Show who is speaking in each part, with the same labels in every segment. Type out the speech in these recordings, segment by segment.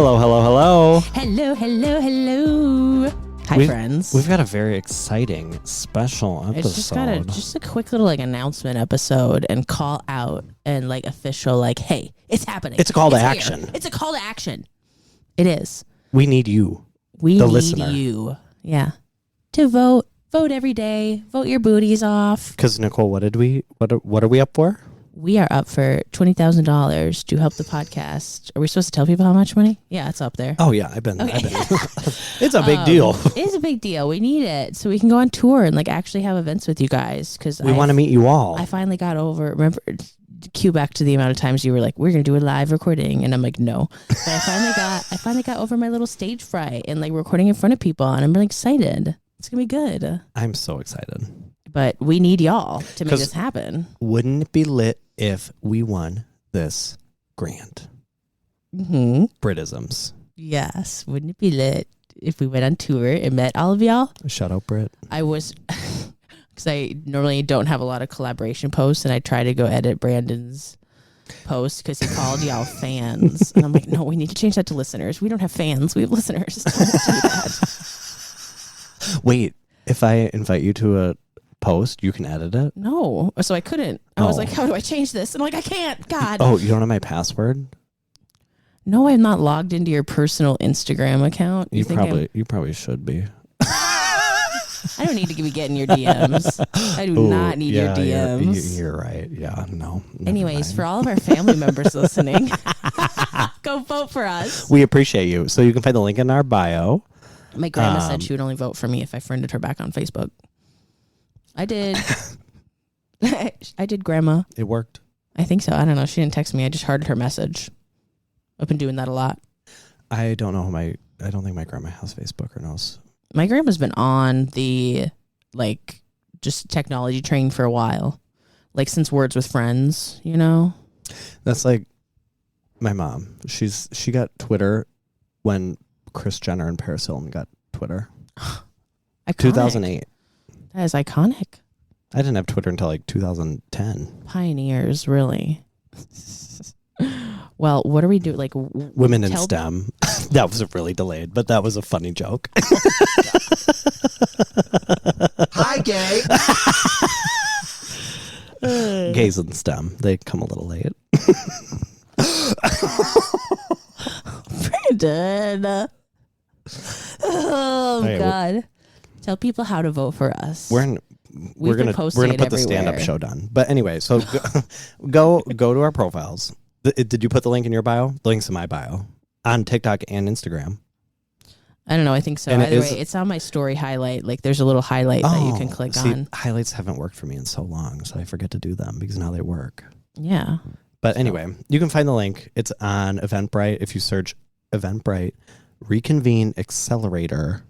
Speaker 1: Hello, hello, hello.
Speaker 2: Hello, hello, hello. Hi, friends.
Speaker 1: We've got a very exciting special episode.
Speaker 2: It's just a quick little announcement episode and call out and official hey, it's happening.
Speaker 1: It's a call to action.
Speaker 2: It's a call to action. It is.
Speaker 1: We need you.
Speaker 2: We
Speaker 1: the
Speaker 2: need
Speaker 1: listener.
Speaker 2: you. Yeah. To vote. Vote every day. Vote your booties off.
Speaker 1: Because Nicole, what are we up for?
Speaker 2: We are up for $20,000 to help the podcast. Are we supposed to tell people how much money? Yeah, it's up there.
Speaker 1: Oh yeah, I've been. It's a big deal.
Speaker 2: It is a big deal. We need it so we can go on tour and actually have events with you guys. Because
Speaker 1: we want to meet you all.
Speaker 2: I finally got over. Remember, cue back to the amount of times you were like, "We're gonna do a live recording," and I'm like, "No." But I finally got over my little stage fright and recording in front of people, and I'm really excited. It's gonna be good.
Speaker 1: I'm so excited.
Speaker 2: But we need y'all to make this happen.
Speaker 1: Wouldn't it be lit if we won this grant?
Speaker 2: Mm-hmm.
Speaker 1: Britisms.
Speaker 2: Yes. Wouldn't it be lit if we went on tour and met all of y'all?
Speaker 1: Shout out, Brit.
Speaker 2: I was, because I normally don't have a lot of collaboration posts, and I try to go edit Brandon's post because he called y'all fans. And I'm like, no, we need to change that to listeners. We don't have fans. We have listeners. Don't do that.
Speaker 1: Wait, if I invite you to a post, you can edit it?
Speaker 2: No. So I couldn't. I was like, how do I change this? And I can't. God.
Speaker 1: Oh, you don't have my password?
Speaker 2: No, I'm not logged into your personal Instagram account.
Speaker 1: You probably should be.
Speaker 2: I don't need to be getting your DMs. I do not need your DMs.
Speaker 1: You're right. Yeah, no.
Speaker 2: Anyways, for all of our family members listening, go vote for us.
Speaker 1: We appreciate you. So you can find the link in our bio.
Speaker 2: My grandma said she would only vote for me if I friended her back on Facebook. I did. I did, Grandma.
Speaker 1: It worked.
Speaker 2: I think so. I don't know. She didn't text me. I just heard her message. I've been doing that a lot.
Speaker 1: I don't know I don't think my grandma has Facebook or knows.
Speaker 2: My grandma's been on the just technology train for a while. Since Words with Friends,
Speaker 1: That's like my mom. She got Twitter when Kris Jenner and Paris Hilton got Twitter. 2008.
Speaker 2: That is iconic.
Speaker 1: I didn't have Twitter until 2010.
Speaker 2: Pioneers, really. Well, what do we do?
Speaker 1: Women in STEM. That was really delayed, but that was a funny joke.
Speaker 3: Hi, gay.
Speaker 1: Gays in STEM. They come a little late.
Speaker 2: Brandon. Oh, right, God. Tell people how to vote for us.
Speaker 1: We're gonna put the stand-up show done. But anyway, so go to our profiles. Did you put the link in your bio? The link's in my bio on TikTok and Instagram.
Speaker 2: I don't know. I think so.
Speaker 1: And
Speaker 2: Either way, it's on my story highlight. There's a little highlight that you can click on.
Speaker 1: Highlights haven't worked for me in so long, so I forget to do them because now they work.
Speaker 2: Yeah.
Speaker 1: But anyway, you can find the link. It's on Eventbrite. If you search Eventbrite Reconvene Accelerator,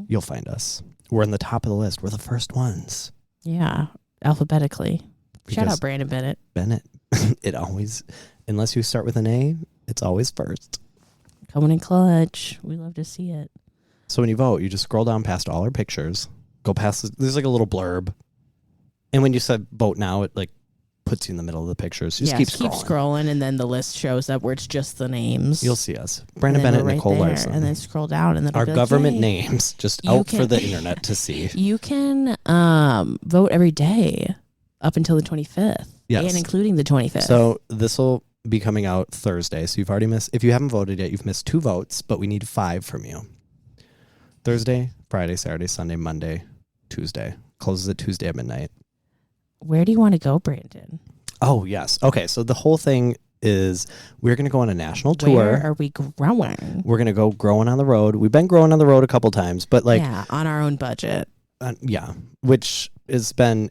Speaker 1: you'll find us. We're in the top of the list. We're the first ones.
Speaker 2: Yeah, alphabetically. Shout out Brandon Bennett.
Speaker 1: It always, unless you start with an A, it's always first.
Speaker 2: Coming in clutch. We love to see it.
Speaker 1: So when you vote, you just scroll down past all our pictures, go past, there's a little blurb. And when you said vote now, it puts you in the middle of the pictures. Just keep
Speaker 2: scrolling, and then the list shows up where it's just the names.
Speaker 1: You'll see us. Brandon Bennett,
Speaker 2: right
Speaker 1: Nicole Larson.
Speaker 2: And then scroll down, and then
Speaker 1: our government names just out for the internet to see.
Speaker 2: You can vote every day up until the 25th. Yes. And including the 25th.
Speaker 1: So this will be coming out Thursday. So you've already missed, if you haven't voted yet, you've missed 2 votes, but we need 5 from you. Thursday, Friday, Saturday, Sunday, Monday, Tuesday. Closes at Tuesday at midnight.
Speaker 2: Where do you want to go, Brandon?
Speaker 1: Oh, yes. Okay, so the whole thing is we're going to go on a national tour.
Speaker 2: Where are we growing?
Speaker 1: We're going to go growing on the road. We've been growing on the road a couple times, but
Speaker 2: on our own budget.
Speaker 1: Yeah, which it's been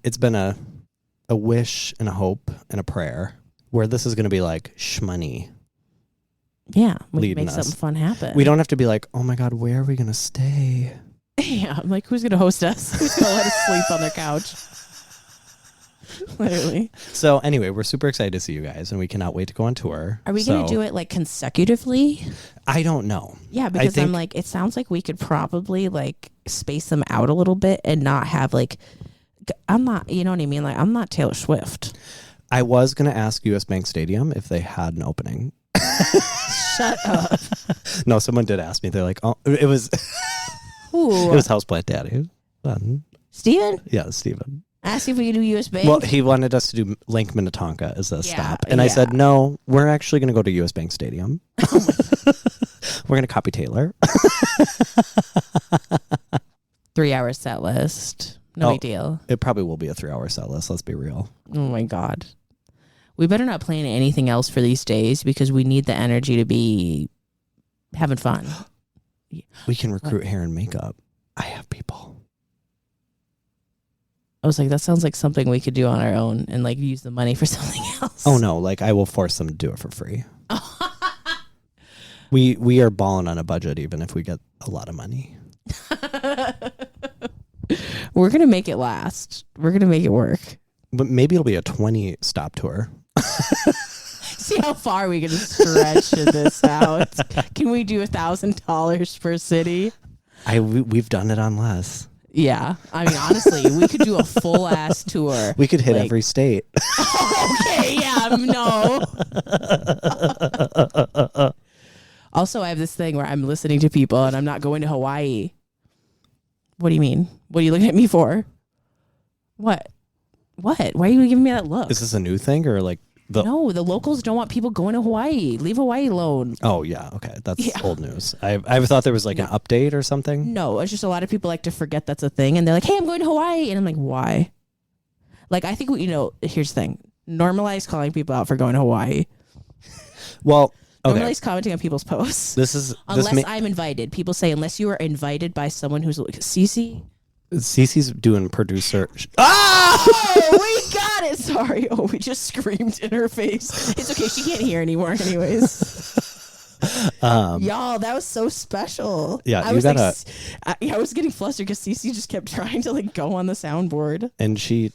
Speaker 1: a wish and a hope and a prayer where this is going to be shmoney.
Speaker 2: Yeah, we can make something fun happen.
Speaker 1: We don't have to be oh my God, where are we going to stay?
Speaker 2: Yeah, I'm who's going to host us? Who's going to let us sleep on their couch? Literally.
Speaker 1: So anyway, we're super excited to see you guys, and we cannot wait to go on tour.
Speaker 2: Are we going to do it consecutively?
Speaker 1: I don't know.
Speaker 2: Yeah, because I'm it sounds like we could probably space them out a little bit and not have I'm not, you know what I mean? I'm not Taylor Swift.
Speaker 1: I was going to ask US Bank Stadium if they had an opening.
Speaker 2: Shut up.
Speaker 1: No, someone did ask me. They're like, oh, it was
Speaker 2: Ooh.
Speaker 1: it was Houseplant Daddy.
Speaker 2: Steven?
Speaker 1: Yeah, Steven.
Speaker 2: Ask if we can do US Bank.
Speaker 1: Well, he wanted us to do Link Minnetonka as a stop. And I
Speaker 2: yeah.
Speaker 1: said, no, we're actually going to go to US Bank Stadium. We're going to copy Taylor.
Speaker 2: 3 hour set list. No big deal.
Speaker 1: It probably will be a 3-hour set list. Let's be real.
Speaker 2: Oh my God. We better not plan anything else for these days because we need the energy to be having fun.
Speaker 1: We can recruit hair and makeup. I have people.
Speaker 2: I was like, that sounds like something we could do on our own and like use the money for something else.
Speaker 1: Oh no, like I will force them to do it for free. We are balling on a budget even if we get a lot of money.
Speaker 2: We're going to make it last. We're going to make it work.
Speaker 1: But maybe it'll be a 20-stop tour.
Speaker 2: See how far we can stretch this out. Can we do $1,000 per city?
Speaker 1: We've done it on less.
Speaker 2: Yeah. I mean, honestly, we could do a full ass tour.
Speaker 1: We could hit every state.
Speaker 2: Okay, yeah, no. Also, I have this thing where I'm listening to people and I'm not going to Hawaii. What do you mean? What are you looking at me for? What? Why are you giving me that look?
Speaker 1: Is this a new thing or like
Speaker 2: No, the locals don't want people going to Hawaii. Leave Hawaii alone.
Speaker 1: Oh yeah, okay. That's old news. I thought there was like an update or something.
Speaker 2: No, it's just a lot of people like to forget that's a thing and they're like, "Hey, I'm going to Hawaii." And I'm like, "Why?" Like I think here's the thing. Normalize calling people out for going to Hawaii.
Speaker 1: Well, okay.
Speaker 2: Normalize commenting on people's posts.
Speaker 1: Unless
Speaker 2: I'm invited. People say unless you are invited by someone who's like Cece.
Speaker 1: Cece's doing producer.
Speaker 2: Oh, we got it. Sorry. Oh, we just screamed in her face. It's okay. She can't hear anymore anyways. Y'all, that was so special.
Speaker 1: Yeah,
Speaker 2: I was I was getting flustered because Cece just kept trying to like go on the soundboard.
Speaker 1: And she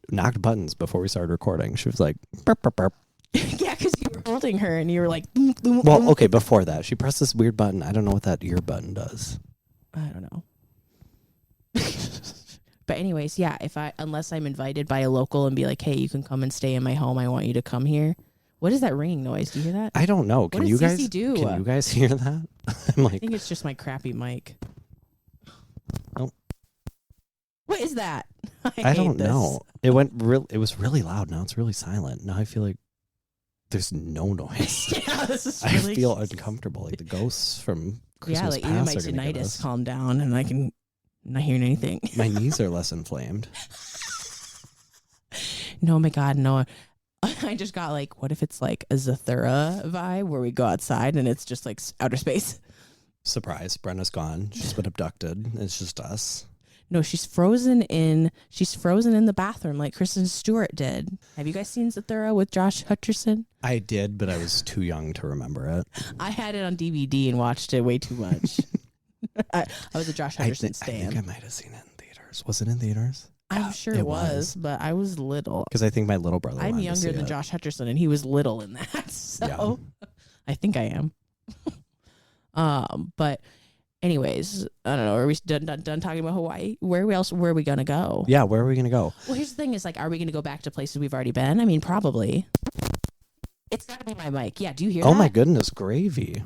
Speaker 1: knocked buttons before we started recording. She was like, burp, burp, burp.
Speaker 2: Yeah, because you were holding her and you were like, boom, boom,
Speaker 1: well,
Speaker 2: boom.
Speaker 1: okay, before that, she pressed this weird button. I don't know what that ear button does.
Speaker 2: I don't know. But anyways, yeah, unless I'm invited by a local and be like, "Hey, you can come and stay in my home. I want you to come here." What is that ringing noise? Do you hear that?
Speaker 1: I don't know. Can you guys
Speaker 2: do?
Speaker 1: Can you guys hear that? I'm like,
Speaker 2: I think it's just my crappy mic.
Speaker 1: Oh.
Speaker 2: What is that?
Speaker 1: I don't know. It was really loud. Now it's really silent. Now I feel like there's no noise.
Speaker 2: Yeah, this is
Speaker 1: I
Speaker 2: really
Speaker 1: feel uncomfortable. Like the ghosts from Christmas
Speaker 2: like even my
Speaker 1: past are gonna get
Speaker 2: tinnitus
Speaker 1: us.
Speaker 2: calmed down and I can not hear anything.
Speaker 1: My knees are less inflamed.
Speaker 2: No, my God, no. I just got like, what if it's like a Zathura vibe where we go outside and it's just like outer space?
Speaker 1: Surprise, Brenna's gone. She's been abducted. It's just us.
Speaker 2: No, she's frozen in the bathroom like Kristen Stewart did. Have you guys seen Zathura with Josh Hutcherson?
Speaker 1: I did, but I was too young to remember it.
Speaker 2: I had it on DVD and watched it way too much. I was a Josh Hutcherson stan.
Speaker 1: I think I might have seen it in theaters. Was it in theaters?
Speaker 2: I'm sure it was, but I was little.
Speaker 1: Because I think my little brother
Speaker 2: I'm
Speaker 1: wanted to
Speaker 2: younger
Speaker 1: see
Speaker 2: than
Speaker 1: it.
Speaker 2: Josh Hutcherson, and he was little in that. So I think I am. But anyways, I don't know. Are we done talking about Hawaii? Where are we gonna go?
Speaker 1: Yeah, where are we gonna go?
Speaker 2: Well, here's the thing: is like, are we gonna go back to places we've already been? I mean, probably. It's gotta be my mic. Yeah, do you hear that?
Speaker 1: Oh my goodness, gravy.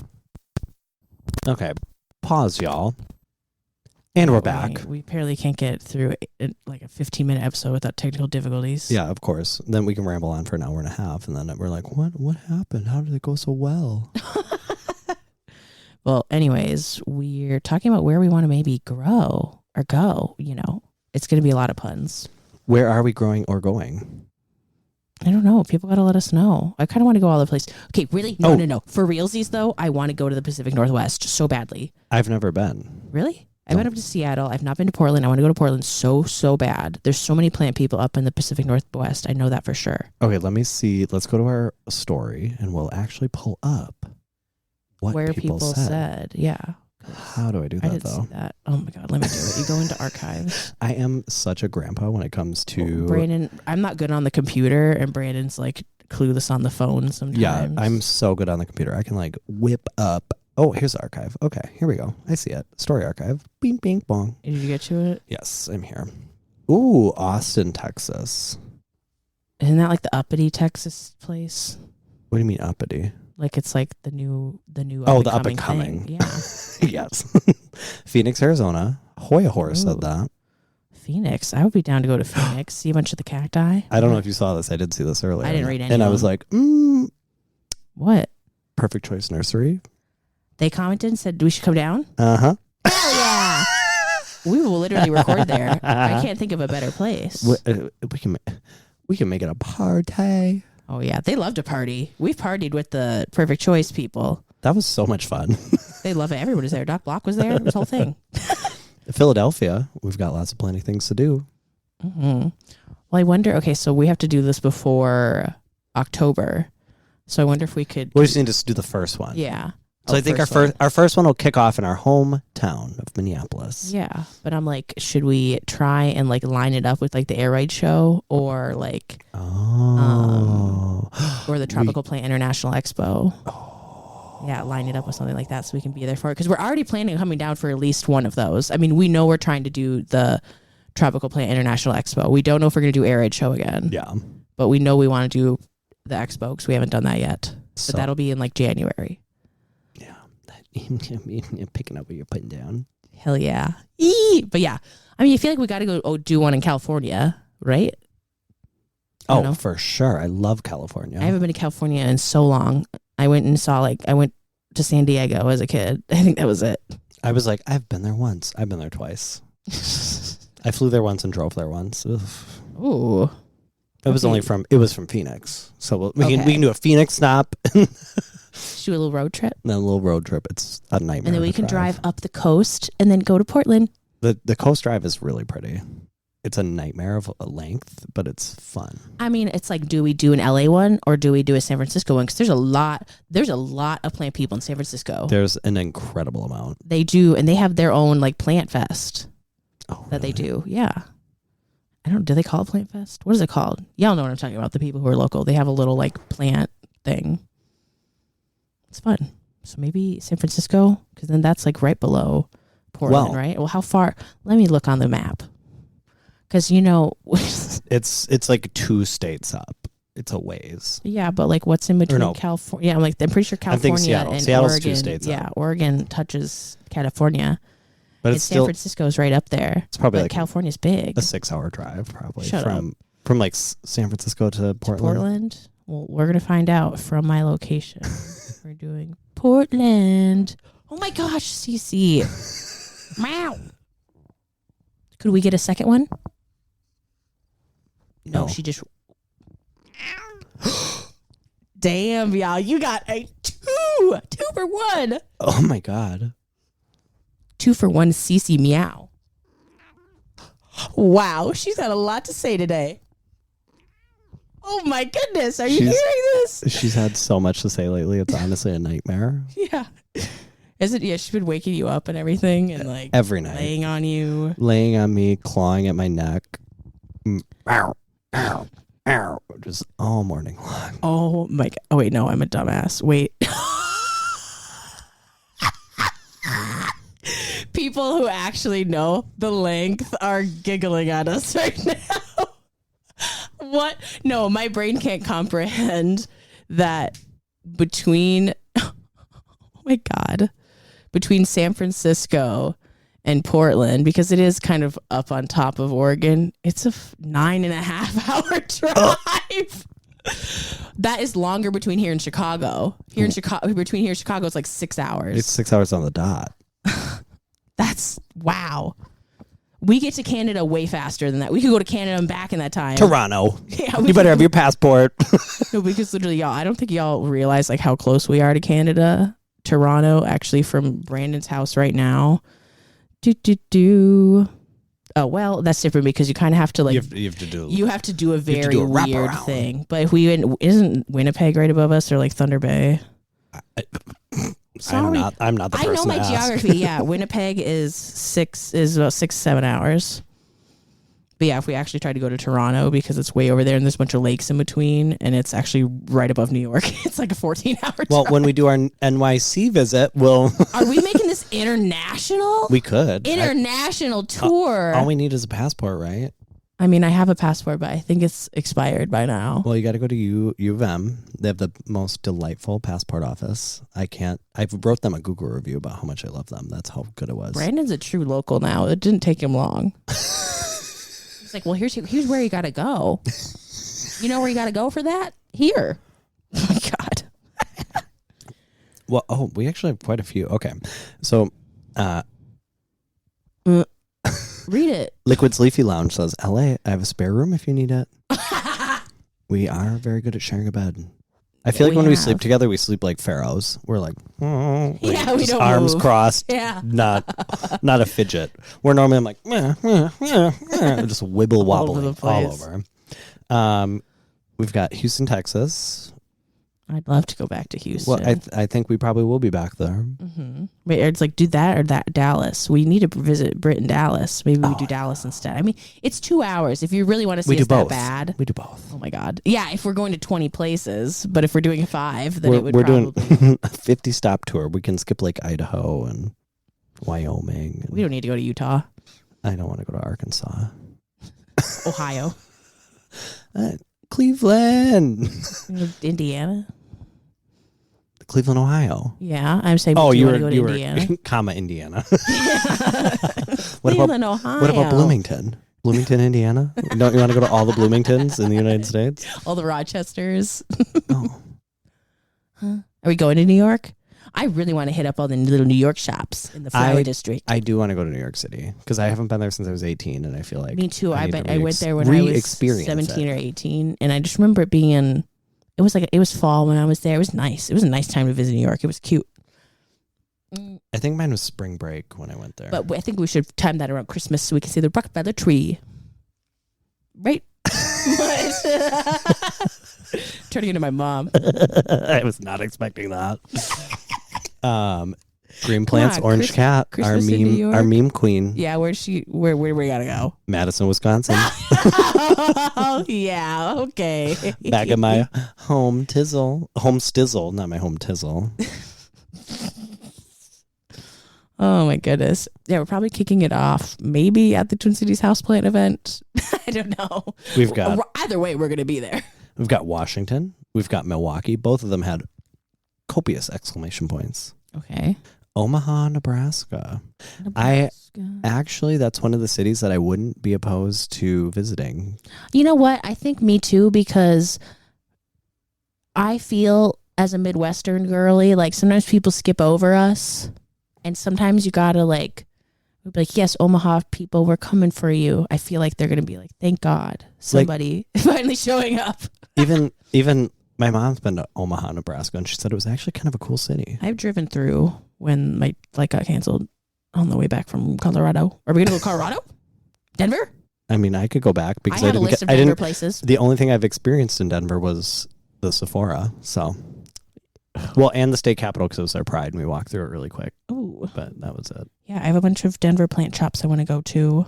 Speaker 1: Okay, pause, y'all. And we're back.
Speaker 2: We apparently can't get through like a 15-minute episode without technical difficulties.
Speaker 1: Yeah, of course. Then we can ramble on for an hour and a half, and then we're like, what happened? How did it go so well?
Speaker 2: Well, anyways, we're talking about where we want to maybe grow or go. You know, it's going to be a lot of puns.
Speaker 1: Where are we growing or going?
Speaker 2: I don't know. People got to let us know. I kind of want to go all the places. Okay, really? No. For realsies, though, I want to go to the Pacific Northwest so badly.
Speaker 1: I've never been.
Speaker 2: Really? I've been up to Seattle. I've not been to Portland. I want to go to Portland so bad. There's so many plant people up in the Pacific Northwest. I know that for sure.
Speaker 1: Okay, let me see. Let's go to our story, and we'll actually pull up
Speaker 2: where people said. Yeah.
Speaker 1: How do I do that,
Speaker 2: I didn't
Speaker 1: though?
Speaker 2: see that. Oh, my God. Let me do it. You go into archives.
Speaker 1: I am such a grandpa when it comes to...
Speaker 2: Brandon, I'm not good on the computer, and Brandon's like clueless on the phone sometimes.
Speaker 1: Yeah, I'm so good on the computer. I can like whip up... Oh, here's the archive. Okay, here we go. I see it. Story archive. Bing, bing, bong.
Speaker 2: Did you get to it?
Speaker 1: Yes, I'm here. Ooh, Austin, Texas.
Speaker 2: Isn't that like the uppity Texas place?
Speaker 1: What do you mean uppity?
Speaker 2: Like it's like the new
Speaker 1: Oh, the
Speaker 2: up and
Speaker 1: up-and-coming.
Speaker 2: coming. Yeah.
Speaker 1: Yes. Phoenix, Arizona. Hoya Horse said that.
Speaker 2: Phoenix. I would be down to go to Phoenix, see a bunch of the cacti.
Speaker 1: I don't know if you saw this. I did see this earlier.
Speaker 2: I didn't read any
Speaker 1: and
Speaker 2: of
Speaker 1: I was
Speaker 2: them.
Speaker 1: like,
Speaker 2: What?
Speaker 1: Perfect Choice Nursery.
Speaker 2: They commented and said we should come down.
Speaker 1: Uh-huh.
Speaker 2: Hell yeah. We will literally record there. I can't think of a better place.
Speaker 1: We can make it a party.
Speaker 2: Oh yeah, they love to party. We've partied with the Perfect Choice people.
Speaker 1: That was so much fun.
Speaker 2: They love it. Everybody was there. Doc Block was there. This whole thing.
Speaker 1: Philadelphia, we've got lots of plenty of things to do.
Speaker 2: Mm-hmm. Well, I wonder. Okay, so we have to do this before October. So I wonder if we could.
Speaker 1: We just need to do the first one.
Speaker 2: Yeah.
Speaker 1: So I think our first one will kick off in our hometown of Minneapolis.
Speaker 2: Yeah, but I'm like, should we try and like line it up with like the Air Ride show or like or the Tropical Plant International Expo? Yeah, line it up with something like that so we can be there for it because we're already planning on coming down for at least one of those. I mean, we know we're trying to do the Tropical Plant International Expo. We don't know if we're going to do Air Ride show again.
Speaker 1: Yeah,
Speaker 2: but we know we want to do the expo because we haven't done that yet.
Speaker 1: So,
Speaker 2: but that'll be in like January.
Speaker 1: Picking up what you're putting down.
Speaker 2: Hell yeah. But yeah, I mean, I feel like we got to go do one in California, right?
Speaker 1: Oh, for sure. I love California.
Speaker 2: I haven't been to California in so long. I went to San Diego as a kid. I think that was it.
Speaker 1: I was like, I've been there once. I've been there twice. I flew there once and drove there once.
Speaker 2: Ooh.
Speaker 1: It was from Phoenix. So we can do a Phoenix stop.
Speaker 2: Do a little road trip.
Speaker 1: And then a little road trip. It's a nightmare.
Speaker 2: And then we can drive up the coast and then go to Portland.
Speaker 1: The coast drive is really pretty. It's a nightmare of a length, but it's fun.
Speaker 2: I mean, it's like, do we do an LA one or do we do a San Francisco one? Because there's a lot of plant people in San Francisco.
Speaker 1: There's an incredible amount.
Speaker 2: They do, and they have their own like plant fest that they do. Yeah. Do they call it Plant Fest? What is it called? Y'all know what I'm talking about. The people who are local, they have a little like plant thing. It's fun. So maybe San Francisco, because then that's like right below Portland, right? Well, how far? Let me look on the map. Because
Speaker 1: it's like 2 states up. It's a ways.
Speaker 2: Yeah, but like what's in between California? Yeah, I'm pretty sure California and
Speaker 1: Seattle's
Speaker 2: Oregon.
Speaker 1: 2 states up.
Speaker 2: Oregon touches California.
Speaker 1: But
Speaker 2: it's San Francisco's right up there.
Speaker 1: It's probably like
Speaker 2: California's big.
Speaker 1: A 6-hour drive, probably
Speaker 2: from
Speaker 1: like San Francisco to Portland.
Speaker 2: Well, we're gonna find out from my location. We're doing Portland. Oh my gosh, CC. Meow. Could we get a second one? No, she just. Damn, y'all, you got a 2 for 1.
Speaker 1: Oh my god.
Speaker 2: 2 for 1 CC meow. Wow, she's got a lot to say today. Oh my goodness, are you hearing this?
Speaker 1: She's had so much to say lately. It's honestly a nightmare.
Speaker 2: Yeah. Is it? Yeah, she's been waking you up and everything and like
Speaker 1: every night.
Speaker 2: Laying on you.
Speaker 1: Laying on me, clawing at my neck. Ow, ow, ow. Just all morning long.
Speaker 2: Oh my god. Oh wait, no, I'm a dumbass. Wait. People who actually know the length are giggling at us right now. What? No, my brain can't comprehend that between, oh my God, between San Francisco and Portland, because it is kind of up on top of Oregon, it's a 9.5 hour drive. That is longer between here and Chicago. Between here and Chicago, it's like 6 hours.
Speaker 1: It's 6 hours on the dot.
Speaker 2: That's wow. We get to Canada way faster than that. We could go to Canada and back in that time.
Speaker 1: Toronto.
Speaker 2: Yeah,
Speaker 1: you better have your passport.
Speaker 2: No, because literally, y'all, I don't think y'all realize like how close we are to Canada. Toronto, actually, from Brandon's house right now. Oh, well, that's different because you kind of have to like you have to do a very weird thing. But if isn't Winnipeg right above us or like Thunder Bay? Sorry.
Speaker 1: I'm not the person.
Speaker 2: I know my geography. Yeah, Winnipeg is about 6-7 hours. But yeah, if we actually try to go to Toronto because it's way over there and there's a bunch of lakes in between and it's actually right above New York, it's like a 14-hour drive.
Speaker 1: Well, when we do our NYC visit, we'll...
Speaker 2: Are we making this international?
Speaker 1: We could.
Speaker 2: International tour.
Speaker 1: All we need is a passport, right?
Speaker 2: I mean, I have a passport, but I think it's expired by now.
Speaker 1: Well, you got to go to U of M. They have the most delightful passport office. I wrote them a Google review about how much I love them. That's how good it was.
Speaker 2: Brandon's a true local now. It didn't take him long. He's like, well, here's where you got to go. You know where you got to go for that? Here. Oh, my God.
Speaker 1: Well, we actually have quite a few. Okay. So,
Speaker 2: read it.
Speaker 1: Liquid's Leafy Lounge says, LA, I have a spare room if you need it. We are very good at sharing a bed. I feel like when we sleep together, we sleep like pharaohs. We're like, oh, like
Speaker 2: yeah, we don't
Speaker 1: arms
Speaker 2: move.
Speaker 1: crossed.
Speaker 2: Yeah.
Speaker 1: Not a fidget. Where normally I'm like, just wibble wobbling all over. We've got Houston, Texas.
Speaker 2: I'd love to go back to Houston.
Speaker 1: Well, I think we probably will be back there.
Speaker 2: Mm-hmm. Wait, it's like do that or that Dallas. We need to visit Britain, Dallas. Maybe we do Dallas instead. I mean, it's 2 hours. If you really want to see us that bad,
Speaker 1: we do both.
Speaker 2: Oh my God, yeah. If we're going to 20 places, but if we're doing 5, then we're
Speaker 1: doing a 50 stop tour. We can skip like Idaho and Wyoming.
Speaker 2: We don't need to go to Utah.
Speaker 1: I don't want to go to Arkansas.
Speaker 2: Ohio.
Speaker 1: Cleveland.
Speaker 2: Indiana.
Speaker 1: Cleveland, Ohio.
Speaker 2: Yeah, I'm saying.
Speaker 1: Oh, you were
Speaker 2: Indiana.
Speaker 1: comma Indiana.
Speaker 2: Cleveland, Ohio.
Speaker 1: What about Bloomington? Bloomington, Indiana. Don't you want to go to all the Bloomingtons in the United States?
Speaker 2: All the Rochesters.
Speaker 1: Oh.
Speaker 2: Huh? Are we going to New York? I really want to hit up all the little New York shops in the Flower District.
Speaker 1: I do want to go to New York City because I haven't been there since I was 18, and I feel like
Speaker 2: me too. I went there when I was 17 or 18, and I just remember it being. It was fall when I was there. It was nice. It was a nice time to visit New York. It was cute.
Speaker 1: I think mine was spring break when I went there.
Speaker 2: But I think we should time that around Christmas so we can see the Rockefeller tree. Right? Turning into my mom.
Speaker 1: I was not expecting that. Green Plants, Orange Cat, our meme queen.
Speaker 2: Yeah, where we gotta go?
Speaker 1: Madison, Wisconsin.
Speaker 2: Oh, yeah, okay.
Speaker 1: Back at my home stizzle, not my home tizzle.
Speaker 2: Oh my goodness. Yeah, we're probably kicking it off maybe at the Twin Cities Houseplant event. I don't know.
Speaker 1: We've got
Speaker 2: either way, we're gonna be there.
Speaker 1: We've got Washington. We've got Milwaukee. Both of them had copious exclamation points.
Speaker 2: Okay.
Speaker 1: Omaha, Nebraska. That's one of the cities that I wouldn't be opposed to visiting.
Speaker 2: You know what? I think me too, because I feel as a Midwestern girly, like sometimes people skip over us, and sometimes you gotta be like, yes, Omaha people, we're coming for you. I feel like they're gonna be like, thank God, somebody finally showing up.
Speaker 1: Even my mom's been to Omaha, Nebraska, and she said it was actually kind of a cool city.
Speaker 2: I've driven through when my flight got canceled on the way back from Colorado. Are we gonna go to Colorado? Denver?
Speaker 1: I mean, I could go back because
Speaker 2: I had a list of Denver places.
Speaker 1: The only thing I've experienced in Denver was the Sephora. So, well, and the state capitol because it was their pride, and we walked through it really quick.
Speaker 2: Ooh,
Speaker 1: but that was it.
Speaker 2: Yeah, I have a bunch of Denver plant shops I want to go to.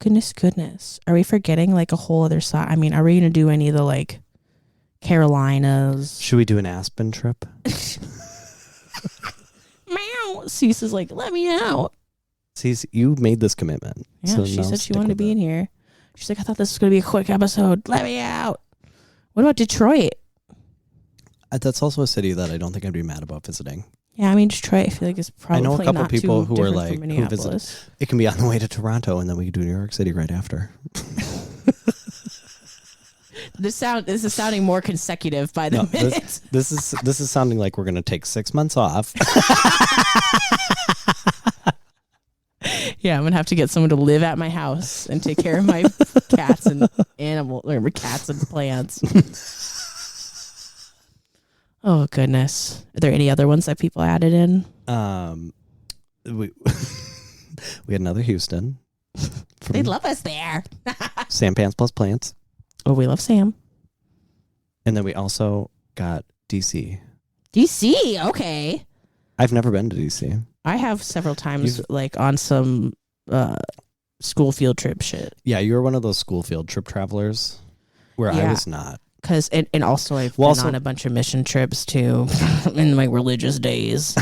Speaker 2: Goodness. Are we forgetting like a whole other side? I mean, are we gonna do any of the Carolinas?
Speaker 1: Should we do an Aspen trip?
Speaker 2: Meow. Cease is like, let me out.
Speaker 1: Cease, you made this commitment.
Speaker 2: Yeah,
Speaker 1: so
Speaker 2: she said she wanted to be in here. She's like, I thought this was going to be a quick episode. Let me out. What about Detroit?
Speaker 1: That's also a city that I don't think I'd be mad about visiting.
Speaker 2: Yeah, I mean, Detroit, I feel like it's probably
Speaker 1: I know a couple
Speaker 2: not
Speaker 1: people
Speaker 2: too
Speaker 1: who are
Speaker 2: different
Speaker 1: like,
Speaker 2: from
Speaker 1: who visit. It can be on the way to Toronto, and then we can do New York City right after.
Speaker 2: This is sounding more consecutive by the minute.
Speaker 1: This is sounding like we're going to take 6 months off.
Speaker 2: Yeah, I'm gonna have to get someone to live at my house and take care of my cats and cats and plants. Oh goodness! Are there any other ones that people added in?
Speaker 1: We had another Houston.
Speaker 2: They love us there.
Speaker 1: Sam Pants plus plants.
Speaker 2: Oh, we love Sam.
Speaker 1: And then we also got DC.
Speaker 2: DC, okay.
Speaker 1: I've never been to DC.
Speaker 2: I have several times, on some school field trip shit.
Speaker 1: Yeah, you were one of those school field trip travelers, where I was not.
Speaker 2: Because and also I've been on a bunch of mission trips too, in my religious days.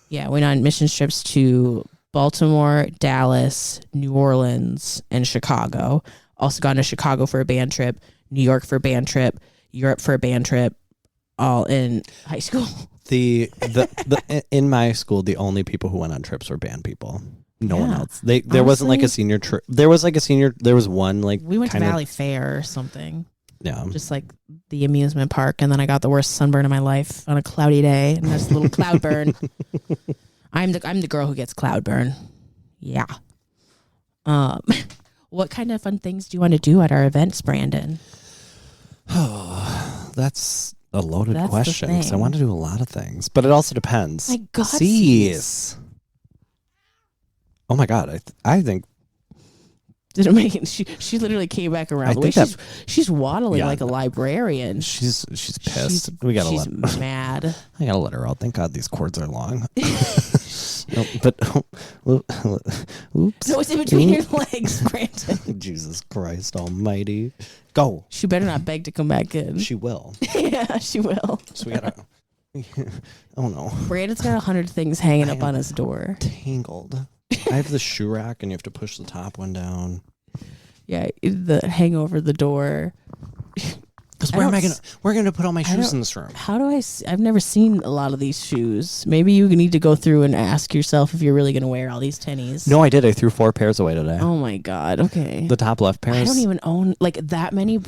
Speaker 2: Yeah, went on mission trips to Baltimore, Dallas, New Orleans, and Chicago. Also gone to Chicago for a band trip, New York for a band trip, Europe for a band trip, all in high school.
Speaker 1: The in my school, the only people who went on trips were band people. No one else. There wasn't like a senior trip. There was one like
Speaker 2: we went to Valley Fair or something.
Speaker 1: Yeah.
Speaker 2: Just like the amusement park, and then I got the worst sunburn of my life on a cloudy day, and there's a little cloud burn. I'm the girl who gets cloud burn. Yeah. What kind of fun things do you want to do at our events, Brandon?
Speaker 1: Oh, that's a loaded
Speaker 2: That's
Speaker 1: question. 'Cause I want to do a lot of things, but it also depends.
Speaker 2: My God,
Speaker 1: Cease. Oh my God, I think
Speaker 2: did it make it? She literally came back around.
Speaker 1: I think
Speaker 2: She's waddling like a librarian.
Speaker 1: she's pissed. She's
Speaker 2: mad.
Speaker 1: I gotta let her out. Thank God these cords are long. No, but oops.
Speaker 2: No, it's in between your legs, Brandon.
Speaker 1: Jesus Christ Almighty! Go.
Speaker 2: She better not beg to come back in.
Speaker 1: She will.
Speaker 2: Yeah, she will.
Speaker 1: So we gotta. Oh no.
Speaker 2: Brandon's got 100 things hanging up on his door.
Speaker 1: Tangled. I have the shoe rack, and you have to push the top one down.
Speaker 2: Yeah, the hang over the door.
Speaker 1: Because where am I gonna? We're gonna put all my shoes in this room.
Speaker 2: How do I've never seen a lot of these shoes. Maybe you need to go through and ask yourself if you're really gonna wear all these tennies.
Speaker 1: No, I did. I threw 4 pairs away today.
Speaker 2: Oh my God. Okay.
Speaker 1: The top left pairs.
Speaker 2: I don't even own like that many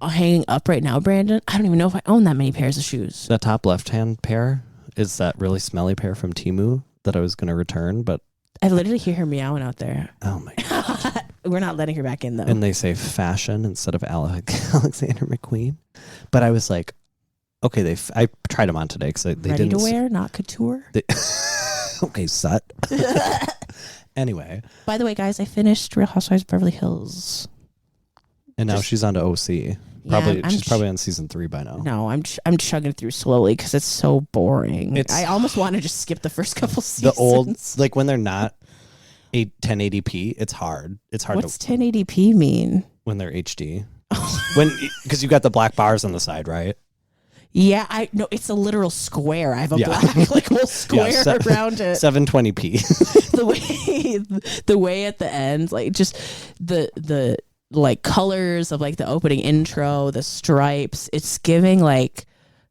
Speaker 2: hanging up right now, Brandon. I don't even know if I own that many pairs of shoes.
Speaker 1: The top left-hand pair is that really smelly pair from Temu that I was gonna return, but
Speaker 2: I literally hear her meowing out there.
Speaker 1: oh my God.
Speaker 2: We're not letting her back in though.
Speaker 1: And they say fashion instead of Alexander McQueen. But I was like, okay, I tried them on today because they
Speaker 2: ready
Speaker 1: didn't
Speaker 2: to wear, not couture.
Speaker 1: Okay, Sut. Anyway.
Speaker 2: By the way, guys, I finished Real Housewives of Beverly Hills.
Speaker 1: And now she's on to OC. Probably she's probably on season 3 by now.
Speaker 2: No, I'm chugging through slowly because it's so boring. I almost want to just skip the first couple seasons.
Speaker 1: The old, like when they're not 1080p, it's hard. It's hard.
Speaker 2: What's 1080p mean?
Speaker 1: When they're HD. Because you got the black bars on the side, right?
Speaker 2: Yeah, no, it's a literal square. I have a black like whole square around it.
Speaker 1: 720p.
Speaker 2: the way at the end, like just the like colors of like the opening intro, the stripes. It's giving like,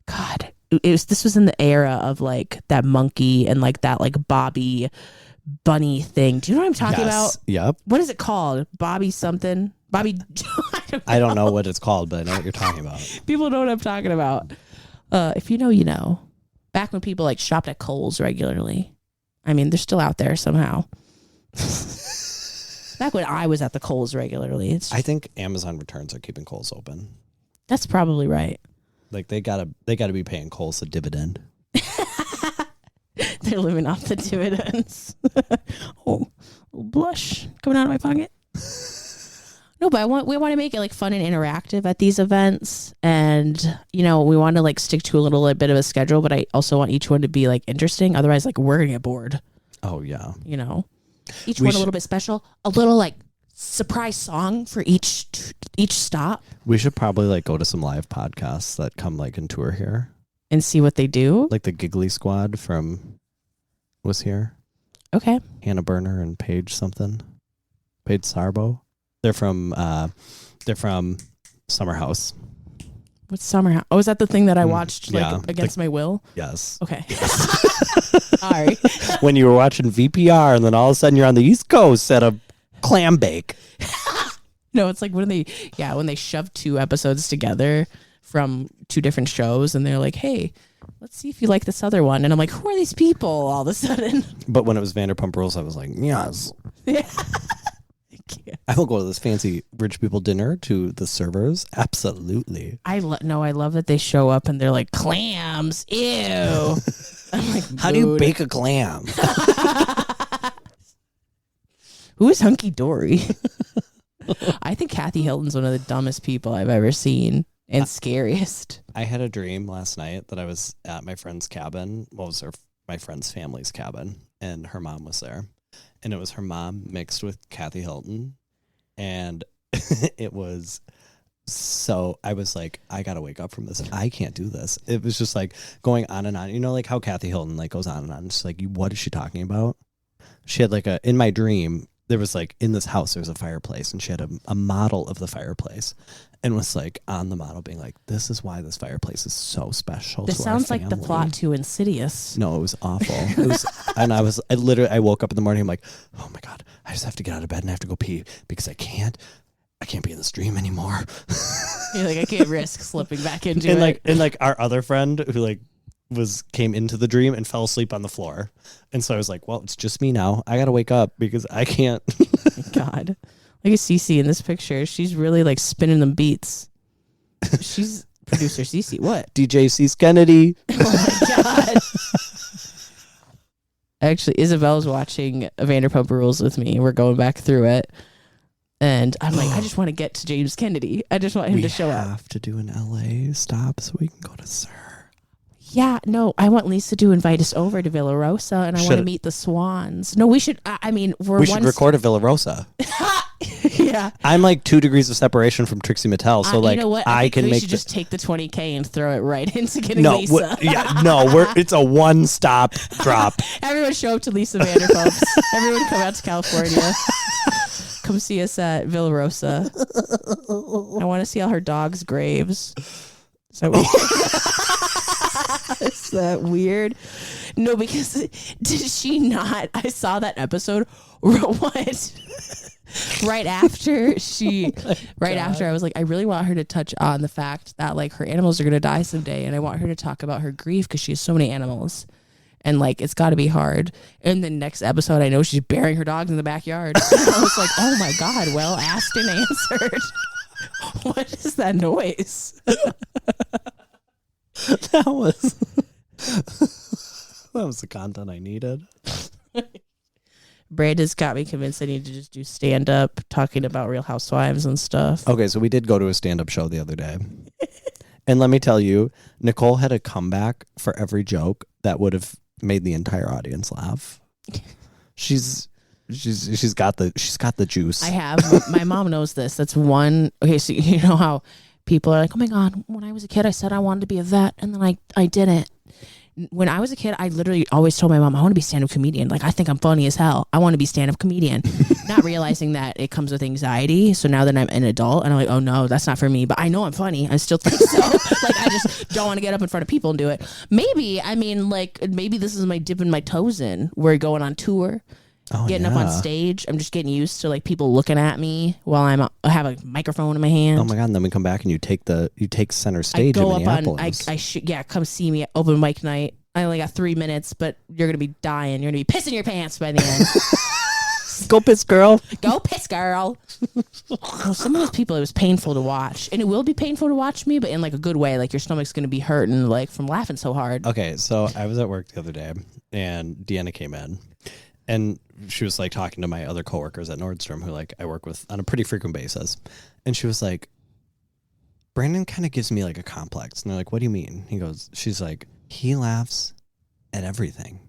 Speaker 2: God. This was in the era of like that monkey and like that like Bobby bunny thing. Do you know what I'm talking about?
Speaker 1: Yep.
Speaker 2: What is it called? Bobby something? Bobby.
Speaker 1: I don't know what it's called, but I know what you're talking about.
Speaker 2: People know what I'm talking about. If you know, you know. Back when people like shopped at Kohl's regularly. I mean, they're still out there somehow. Back when I was at the Kohl's regularly.
Speaker 1: I think Amazon returns are keeping Kohl's open.
Speaker 2: That's probably right.
Speaker 1: Like they gotta be paying Kohl's a dividend.
Speaker 2: They're living off the dividends. Oh, blush coming out of my pocket. No, but we want to make it like fun and interactive at these events, and we want to like stick to a little bit of a schedule. But I also want each one to be like interesting. Otherwise, like we're gonna get bored.
Speaker 1: Oh yeah.
Speaker 2: Each one a little bit special. A little like surprise song for each stop.
Speaker 1: We should probably like go to some live podcasts that come like and tour here
Speaker 2: and see what they do.
Speaker 1: Like the Giggly Squad was here.
Speaker 2: Okay.
Speaker 1: Hannah Berner and Paige Sarbo. They're from Summer House.
Speaker 2: What's Summer House? Oh, is that the thing that I watched against my will?
Speaker 1: Yes.
Speaker 2: Okay. Sorry.
Speaker 1: When you were watching VPR and then all of a sudden you're on the East Coast at a clam bake.
Speaker 2: No, it's like when they shove 2 episodes together from 2 different shows and they're like, hey, let's see if you like this other one. And I'm like, who are these people all of a sudden?
Speaker 1: But when it was Vanderpump Rules, I was like, yes.
Speaker 2: Yeah.
Speaker 1: I will go to this fancy rich people dinner to the servers. Absolutely.
Speaker 2: I love that they show up and they're like, clams. Ew. I'm like,
Speaker 1: how do you bake a clam?
Speaker 2: Who is Hunky Dory? I think Kathy Hilton's one of the dumbest people I've ever seen and scariest.
Speaker 1: I had a dream last night that I was at my friend's cabin. My friend's family's cabin, and her mom was there. And it was her mom mixed with Kathy Hilton. And it was so, I was like, I got to wake up from this. I can't do this. It was just like going on and on. Like how Kathy Hilton like goes on and on. It's like, what is she talking about? she had like in my dream, there was like in this house, there was a fireplace, and she had a model of the fireplace, and was like on the model being like, this is why this fireplace is so special.
Speaker 2: This
Speaker 1: to
Speaker 2: sounds
Speaker 1: our
Speaker 2: like the
Speaker 1: family.
Speaker 2: plot to Insidious.
Speaker 1: No, it was awful. It was, and I woke up in the morning. I'm like, oh my God, I just have to get out of bed and I have to go pee because I can't be in this dream anymore.
Speaker 2: You're like, I can't risk slipping back into
Speaker 1: and
Speaker 2: it.
Speaker 1: like our other friend who like came into the dream and fell asleep on the floor. And so I was like, well, it's just me now. I got to wake up because I can't.
Speaker 2: God. Look at Cece in this picture. She's really like spinning them beats. She's producer Cece. What?
Speaker 1: DJ C's Kennedy.
Speaker 2: Oh my God. Actually, Isabella's watching Vanderpump Rules with me. We're going back through it. And I'm like, I just want to get to James Kennedy. I just want him to show up.
Speaker 1: We have to do an LA stop so we can go to Sir.
Speaker 2: Yeah, no, I want Lisa to invite us over to Villa Rosa, and I want to meet the Swans. No, we should. I mean,
Speaker 1: we should record at Villa Rosa.
Speaker 2: Yeah,
Speaker 1: I'm like 2 degrees of separation from Trixie Mattel, so like
Speaker 2: you know what?
Speaker 1: I
Speaker 2: think
Speaker 1: can
Speaker 2: we
Speaker 1: make
Speaker 2: should just take the $20K and throw it right into getting
Speaker 1: no,
Speaker 2: Lisa.
Speaker 1: it's a one-stop drop.
Speaker 2: Everyone show up to Lisa Vanderpump's. Everyone come out to California. Come see us at Villa Rosa. I want to see all her dogs' graves. Is that weird? Is that weird? No, because did she not? I saw that episode. What? Right after after I was like, I really want her to touch on the fact that like her animals are going to die someday. And I want her to talk about her grief because she has so many animals. And like, it's got to be hard. And the next episode, I know she's burying her dogs in the backyard. And I was like, oh my God, well asked and answered. What is that noise?
Speaker 1: That was the content I needed.
Speaker 2: Brandon's got me convinced I need to just do stand up talking about Real Housewives and stuff.
Speaker 1: Okay, so we did go to a stand-up show the other day. And let me tell you, Nicole had a comeback for every joke that would have made the entire audience laugh. She's got the juice.
Speaker 2: I have. My mom knows this. That's one. Okay, so you know how people are like, oh my God, when I was a kid, I said I wanted to be a vet, and then I didn't. When I was a kid, I literally always told my mom, I want to be a stand-up comedian. Like, I think I'm funny as hell. I want to be a stand-up comedian. Not realizing that it comes with anxiety. So now that I'm an adult, and I'm like, oh no, that's not for me. But I know I'm funny. I still think so. Like, I just don't want to get up in front of people and do it. Maybe this is my dipping my toes in. We're going on tour. Getting up on stage. I'm just getting used to like people looking at me while I have a microphone in my hand.
Speaker 1: Oh my God. And then we come back and you take center stage in Minneapolis.
Speaker 2: Come see me at open mic night. I only got 3 minutes, but you're going to be dying. You're going to be pissing your pants by the end.
Speaker 1: Go piss, girl.
Speaker 2: Go piss, girl. Some of those people, it was painful to watch. And it will be painful to watch me, but in like a good way. Like your stomach's going to be hurting like from laughing so hard.
Speaker 1: Okay. So I was at work the other day and Deanna came in. And she was like talking to my other coworkers at Nordstrom who like I work with on a pretty frequent basis. And she was like, Brandon kind of gives me like a complex. And they're like, what do you mean? She's like, he laughs at everything.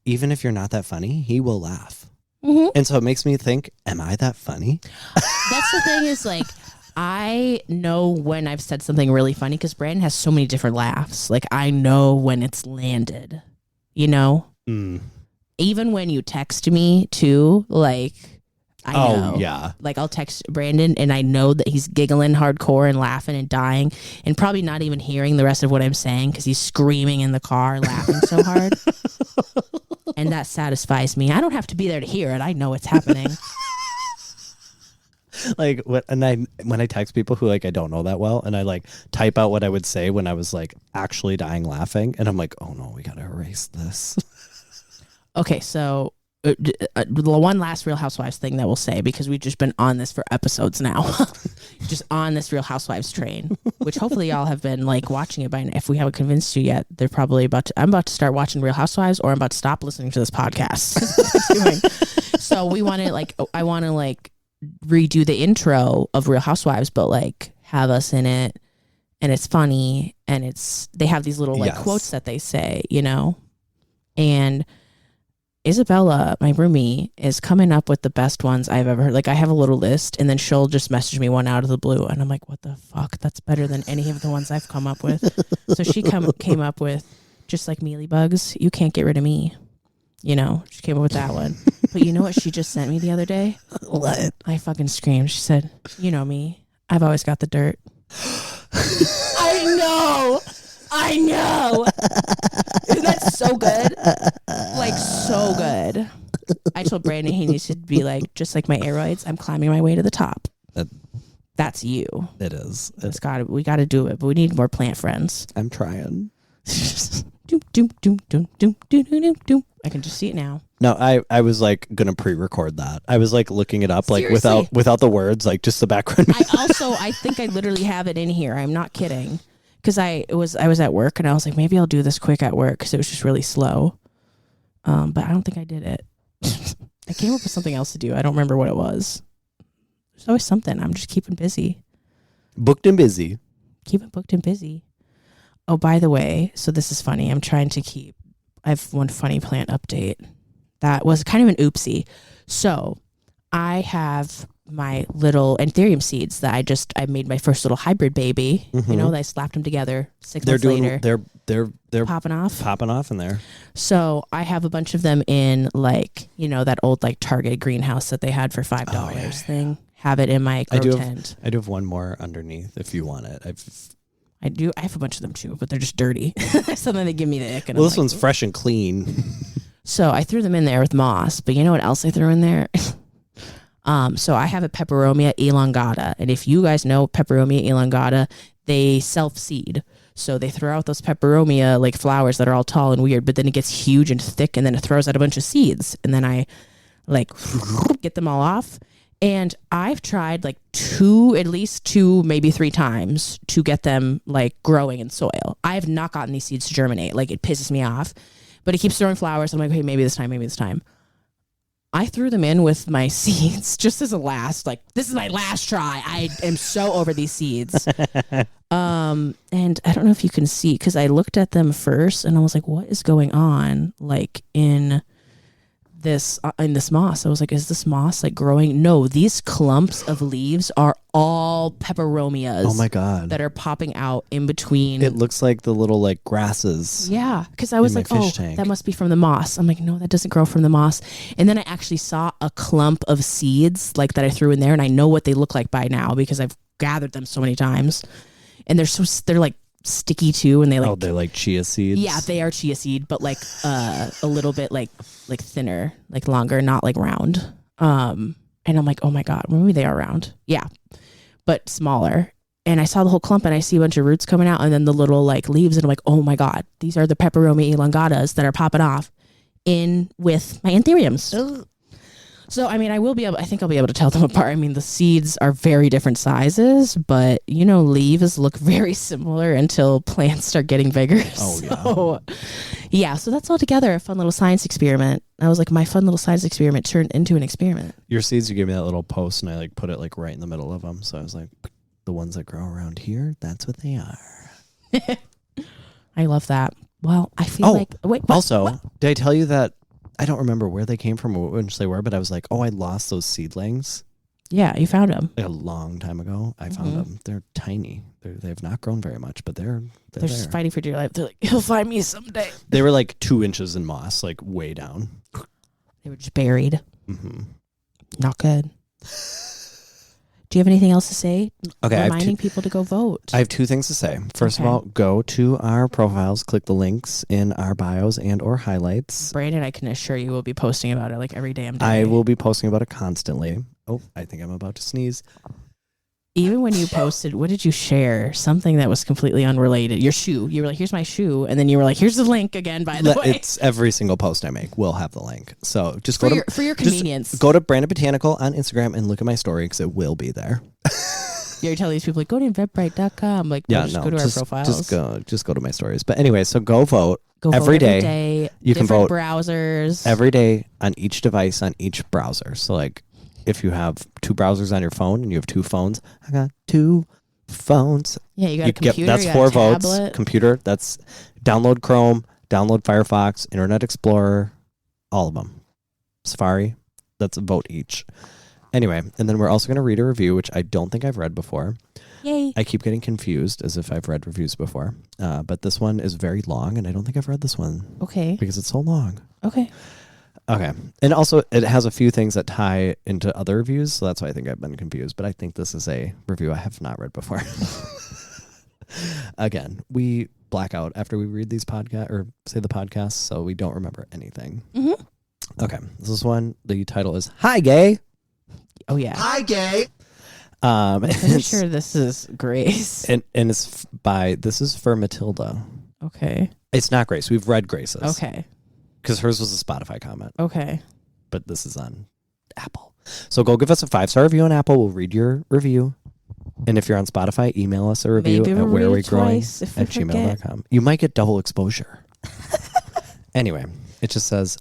Speaker 1: Even if you're not that funny, he will laugh. Mm-hmm. And so it makes me think, am I that funny?
Speaker 2: That's the thing is like, I know when I've said something really funny because Brandon has so many different laughs. Like I know when it's landed, you know? Even when you text me too, like I know.
Speaker 1: Oh, yeah.
Speaker 2: Like I'll text Brandon and I know that he's giggling hardcore and laughing and dying and probably not even hearing the rest of what I'm saying because he's screaming in the car laughing so hard. And that satisfies me. I don't have to be there to hear it. I know it's happening.
Speaker 1: Like when I text people who like I don't know that well and I like type out what I would say when I was like actually dying laughing and I'm like, oh no, we got to erase this.
Speaker 2: Okay, so the one last Real Housewives thing that we'll say, because we've just been on this for episodes now, just on this Real Housewives train, which hopefully y'all have been like watching it by now. If we haven't convinced you yet, they're probably I'm about to start watching Real Housewives or I'm about to stop listening to this podcast. So we want to like, I want to like redo the intro of Real Housewives, but like have us in it and it's funny and they have these little like quotes that they say, you know, and Isabella, my roomie, is coming up with the best ones I've ever heard. Like I have a little list and then she'll just message me one out of the blue and I'm like, what the fuck? That's better than any of the ones I've come up with. So she came up with, just like mealy bugs, you can't get rid of me. You know, she came up with that one. But you know what she just sent me the other day?
Speaker 1: What?
Speaker 2: I fucking screamed. She said, you know me. I've always got the dirt. I know. Isn't that so good? Like, so good. I told Brandon he needs to be like, just like my aeroids, I'm climbing my way to the top. That's you.
Speaker 1: It is.
Speaker 2: We got to do it, but we need more plant friends.
Speaker 1: I'm trying.
Speaker 2: Doom, doom, doom, doom, doom, doom, doom, doom. I can just see it now.
Speaker 1: No, I was like gonna pre-record that. I was like looking it up like
Speaker 2: Seriously?
Speaker 1: without the words, like just the background.
Speaker 2: I think I literally have it in here. I'm not kidding. Because I was at work and I was like, maybe I'll do this quick at work because it was just really slow. But I don't think I did it. I came up with something else to do. I don't remember what it was. There's always something. I'm just keeping busy.
Speaker 1: Booked and busy.
Speaker 2: Keeping booked and busy. Oh, by the way, so this is funny. I have one funny plant update. That was kind of an oopsie. So I have my little anthurium seeds that I made my first little hybrid baby.
Speaker 1: Mm-hmm.
Speaker 2: You know, I slapped them together 6 months later.
Speaker 1: They're
Speaker 2: popping off
Speaker 1: in there.
Speaker 2: So I have a bunch of them in like, you know, that old like Target greenhouse that they had for $5 thing. Have it in my grow tent.
Speaker 1: I do have one more underneath if you want it.
Speaker 2: I have a bunch of them too, but they're just dirty. Something they give me the ick. And
Speaker 1: well,
Speaker 2: I'm
Speaker 1: this
Speaker 2: like,
Speaker 1: one's fresh and clean.
Speaker 2: So I threw them in there with moss, but you know what else I threw in there? So I have a Peperomia elongata, and if you guys know Peperomia elongata, they self-seed. So they throw out those Peperomia like flowers that are all tall and weird, but then it gets huge and thick, and then it throws out a bunch of seeds, and then I like get them all off. And I've tried like at least two, maybe 3 times to get them like growing in soil. I have not gotten these seeds to germinate. Like, it pisses me off, but it keeps throwing flowers. I'm like, okay, maybe this time. I threw them in with my seeds just as a last, like, this is my last try. I am so over these seeds. And I don't know if you can see, because I looked at them first and I was like, what is going on? Like in this moss. I was like, is this moss like growing? No, these clumps of leaves are all peperomias.
Speaker 1: Oh my God.
Speaker 2: That are popping out in between.
Speaker 1: It looks like the little like grasses.
Speaker 2: Yeah, because I was like, oh, that must be from the moss. I'm like, no, that doesn't grow from the moss. And then I actually saw a clump of seeds like that I threw in there, and I know what they look like by now because I've gathered them so many times. And they're like sticky too, and
Speaker 1: they're like chia seeds.
Speaker 2: Yeah, they are chia seed, but like a little bit like thinner, like longer, not like round. And I'm like, oh my God, maybe they are round. Yeah, but smaller. And I saw the whole clump, and I see a bunch of roots coming out, and then the little like leaves, and I'm like, oh my God, these are the Peperomia elongatas that are popping off in with my anthuriums. Ugh. So, I mean, I think I'll be able to tell them apart. I mean, the seeds are very different sizes, but, you know, leaves look very similar until plants start getting bigger.
Speaker 1: Oh,
Speaker 2: yeah. So that's altogether a fun little science experiment. I was like, my fun little science experiment turned into an experiment.
Speaker 1: Your seeds, you gave me that little post, and I like put it like right in the middle of them. So I was like, the ones that grow around here, that's what they are.
Speaker 2: I love that. Well, I feel like... Wait, what?
Speaker 1: Also,
Speaker 2: what?
Speaker 1: Did I tell you that I don't remember where they came from or which they were, but I was like, oh, I lost those seedlings.
Speaker 2: Yeah, you found them.
Speaker 1: A long time ago, I found them. They're tiny. They have not grown very much, but they're
Speaker 2: just fighting for dear life. They're like, he'll find me someday.
Speaker 1: They were like 2 inches in moss, like way down.
Speaker 2: They were just buried.
Speaker 1: Mm-hmm.
Speaker 2: Not good. Do you have anything else to say?
Speaker 1: Okay,
Speaker 2: reminding people to go vote.
Speaker 1: I have 2 things to say. First of all, go to our profiles, click the links in our bios and or highlights.
Speaker 2: Brandon, I can assure you will be posting about it like every damn day.
Speaker 1: I will be posting about it constantly. Oh, I think I'm about to sneeze.
Speaker 2: Even when you posted, what did you share? Something that was completely unrelated. Your shoe. You were like, here's my shoe. And then you were like, here's the link again, by the way.
Speaker 1: It's every single post I make will have the link. So just go
Speaker 2: for your convenience.
Speaker 1: Go to Brandon Botanical on Instagram and look at my story because it will be there.
Speaker 2: You tell these people, like, go to eventbrite.com. Like, go to our profiles.
Speaker 1: Just go to my stories. But anyway, so go vote.
Speaker 2: Go
Speaker 1: every
Speaker 2: vote
Speaker 1: day. You can vote
Speaker 2: browsers.
Speaker 1: every day on each device on each browser. So like, if you have 2 browsers on your phone and you have 2 phones, I got 2 phones.
Speaker 2: Yeah, you got a computer.
Speaker 1: That's 4 votes. Computer, that's download Chrome, download Firefox, Internet Explorer, all of them. Safari, that's a vote each. Anyway, and then we're also going to read a review, which I don't think I've read before.
Speaker 2: Yay.
Speaker 1: I keep getting confused as if I've read reviews before. But this one is very long, and I don't think I've read this one.
Speaker 2: Okay.
Speaker 1: Because it's so long.
Speaker 2: Okay.
Speaker 1: Okay. And also, it has a few things that tie into other reviews, so that's why I think I've been confused. But I think this is a review I have not read before. Again, we black out after we read these podcasts or say the podcasts, so we don't remember anything.
Speaker 2: Mm-hmm.
Speaker 1: Okay. This one, the title is Hi Gay.
Speaker 2: Oh, yeah.
Speaker 3: Hi, gay.
Speaker 2: I'm pretty sure this is Grace.
Speaker 1: And it's this is for Matilda.
Speaker 2: Okay.
Speaker 1: It's not Grace. We've read Grace's.
Speaker 2: Okay.
Speaker 1: Because hers was a Spotify comment.
Speaker 2: Okay.
Speaker 1: But this is on Apple. So go give us a 5-star review on Apple. We'll read your review. And if you're on Spotify, email us a review
Speaker 2: Maybe
Speaker 1: at
Speaker 2: we'll read it
Speaker 1: wherearegrowing
Speaker 2: twice if
Speaker 1: at
Speaker 2: we forget.
Speaker 1: gmail.com. You might get double exposure. Anyway, it just says,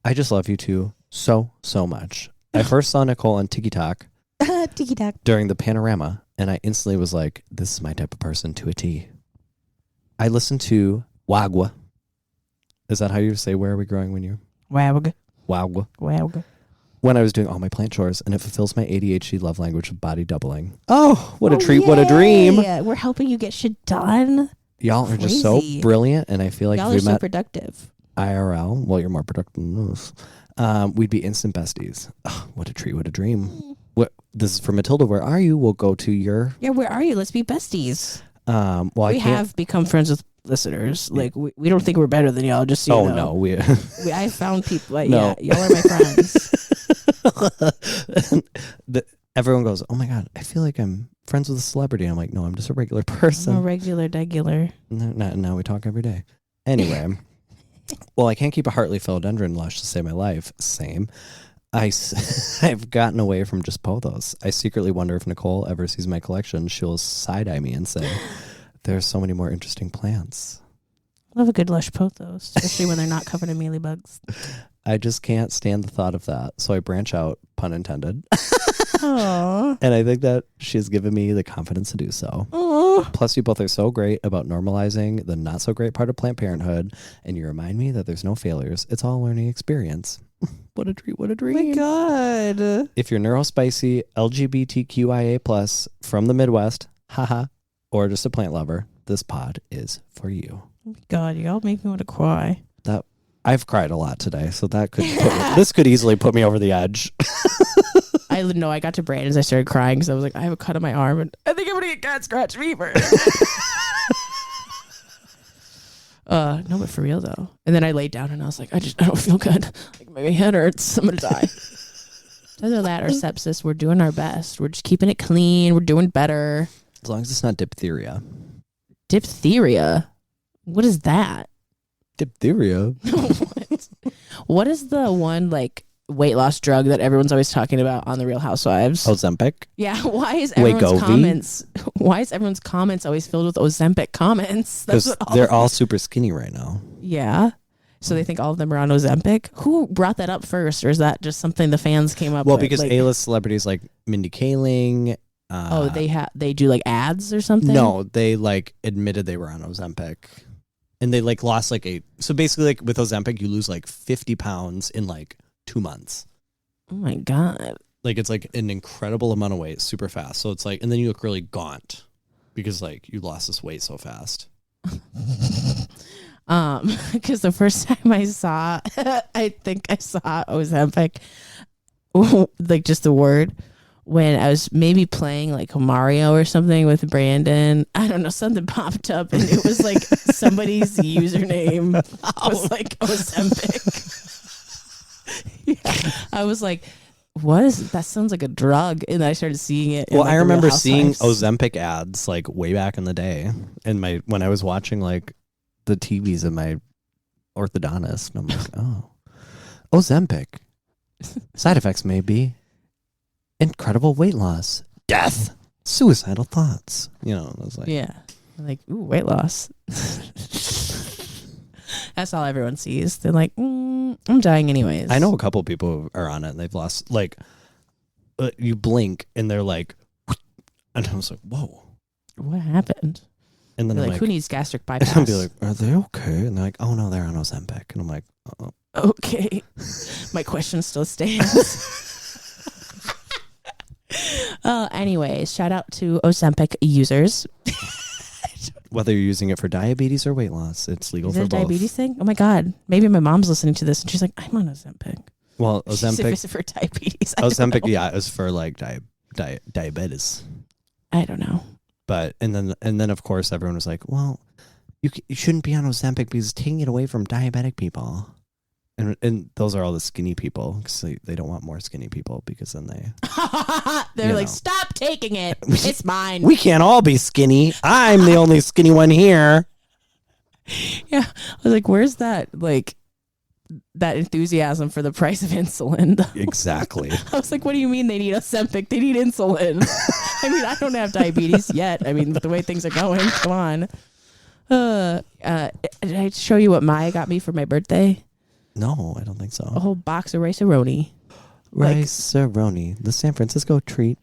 Speaker 1: I just love you two so much. I first saw Nicole on TikTok
Speaker 2: Tiki-tack.
Speaker 1: during the panorama, and I instantly was like, this is my type of person to a T. I listened to WAWG. Is that how you say Where Are We Growing when you...
Speaker 2: WAWG.
Speaker 1: WAWG.
Speaker 2: WAWG.
Speaker 1: When I was doing all my plant chores, and it fulfills my ADHD love language of body doubling. Oh, what a treat, what a dream.
Speaker 2: Yeah, we're helping you get shit done.
Speaker 1: Y'all are just so
Speaker 2: Crazy.
Speaker 1: brilliant, and I feel like
Speaker 2: Y'all
Speaker 1: if
Speaker 2: are
Speaker 1: we
Speaker 2: so
Speaker 1: met
Speaker 2: productive.
Speaker 1: IRL, well, you're more productive than us, we'd be instant besties. Oh, what a treat, what a dream. This is for Matilda. Where are you? We'll go to your...
Speaker 2: Yeah, where are you? Let's be besties.
Speaker 1: Well,
Speaker 2: We have become friends with listeners. Like, we don't think we're better than y'all, just so you know.
Speaker 1: No, we...
Speaker 2: I found people. Like,
Speaker 1: No.
Speaker 2: Yeah, y'all are my friends.
Speaker 1: Everyone goes, oh my God, I feel like I'm friends with a celebrity. I'm like, no, I'm just a regular
Speaker 2: I'm
Speaker 1: person.
Speaker 2: a regular.
Speaker 1: Now we talk every day. Anyway, well, I can't keep a Hartley philodendron lush to save my life. Same. I've gotten away from just pothos. I secretly wonder if Nicole ever sees my collection, she'll side-eye me and say, there's so many more interesting plants.
Speaker 2: Love a good lush pothos, especially when they're not covered in mealybugs.
Speaker 1: I just can't stand the thought of that. So I branch out, pun intended.
Speaker 2: Aww.
Speaker 1: And I think that she's given me the confidence to do so.
Speaker 2: Aww.
Speaker 1: Plus, you both are so great about normalizing the not so great part of Planned Parenthood. And you remind me that there's no failures. It's all a learning experience. What a treat. What a dream.
Speaker 2: Oh my God.
Speaker 1: If you're neurospicy, LGBTQIA+, from the Midwest, haha, or just a plant lover, this pod is for you.
Speaker 2: Oh my God, y'all make me want to cry.
Speaker 1: I've cried a lot today, so that could this could easily put me over the edge.
Speaker 2: I know I got to Brandon's, I started crying because I was like, I have a cut on my arm and I think I'm going to get cat scratch fever. No, but for real though. And then I laid down and I was like, I don't feel good. Like my head hurts. I'm going to die. Other than that, our sepsis, we're doing our best. We're just keeping it clean. We're doing better.
Speaker 1: As long as it's not diphtheria.
Speaker 2: Diphtheria? What is that?
Speaker 1: Diphtheria?
Speaker 2: What is the one like weight loss drug that everyone's always talking about on the Real Housewives?
Speaker 1: Ozempic?
Speaker 2: Yeah, why is everyone's comments always filled with Ozempic comments?
Speaker 1: Because they're all super skinny right now.
Speaker 2: Yeah. So they think all of them are on Ozempic? Who brought that up first? Or is that just something the fans came up with?
Speaker 1: Well, because A-list celebrities like Mindy Kaling.
Speaker 2: They do like ads or something?
Speaker 1: No, they like admitted they were on Ozempic. And they like lost so basically like with Ozempic, you lose like 50 pounds in like 2 months.
Speaker 2: Oh my God.
Speaker 1: Like it's like an incredible amount of weight super fast. So it's like, and then you look really gaunt because like you lost this weight so fast.
Speaker 2: Because the first time I saw, I think I saw Ozempic, like just the word, when I was maybe playing like Mario or something with Brandon. I don't know, something popped up and it was like somebody's username was like Ozempic. Yeah. I was like, what is that? Sounds like a drug. And I started seeing it.
Speaker 1: Well,
Speaker 2: like,
Speaker 1: I
Speaker 2: the Real
Speaker 1: remember seeing
Speaker 2: Housewives.
Speaker 1: Ozempic ads like way back in the day, and when I was watching like the TVs of my orthodontist, and I'm like, oh, Ozempic. Side effects may be incredible weight loss, death, suicidal thoughts. You know, I was like,
Speaker 2: Yeah. Like, ooh, weight loss. That's all everyone sees. They're like, I'm dying anyways.
Speaker 1: I know a couple people who are on it, and they've lost like you blink, and they're like, and I was like, whoa,
Speaker 2: What happened?
Speaker 1: and then
Speaker 2: They're
Speaker 1: I'm
Speaker 2: like,
Speaker 1: like,
Speaker 2: who needs gastric
Speaker 1: and
Speaker 2: bypass?
Speaker 1: I'll be like, are they okay? And they're like, oh no, they're on Ozempic, and I'm like, oh.
Speaker 2: Okay. My question still stands. Anyways, shout out to Ozempic users.
Speaker 1: Whether you're using it for diabetes or weight loss, it's legal
Speaker 2: Is
Speaker 1: for
Speaker 2: it a
Speaker 1: both.
Speaker 2: diabetes thing? Oh my God. Maybe my mom's listening to this and she's like, I'm on Ozempic.
Speaker 1: Well,
Speaker 2: She said
Speaker 1: Ozempic,
Speaker 2: it's for diabetes. I don't
Speaker 1: Ozempic,
Speaker 2: know.
Speaker 1: yeah, is for like diabetes.
Speaker 2: I don't know.
Speaker 1: But and then of course everyone was like, well, you shouldn't be on Ozempic because it's taking it away from diabetic people. And those are all the skinny people because they don't want more skinny people because then
Speaker 2: They're
Speaker 1: You
Speaker 2: like,
Speaker 1: know.
Speaker 2: stop taking it. It's mine.
Speaker 1: we can't all be skinny. I'm the only skinny one here.
Speaker 2: Yeah. I was like, where's that that enthusiasm for the price of insulin?
Speaker 1: Exactly.
Speaker 2: I was like, what do you mean they need Ozempic? They need insulin. I mean, I don't have diabetes yet. I mean, with the way things are going, come on. Did I show you what Maya got me for my birthday?
Speaker 1: No, I don't think so.
Speaker 2: A whole box of rice-a-roni.
Speaker 1: Rice-a-roni, the San Francisco treat.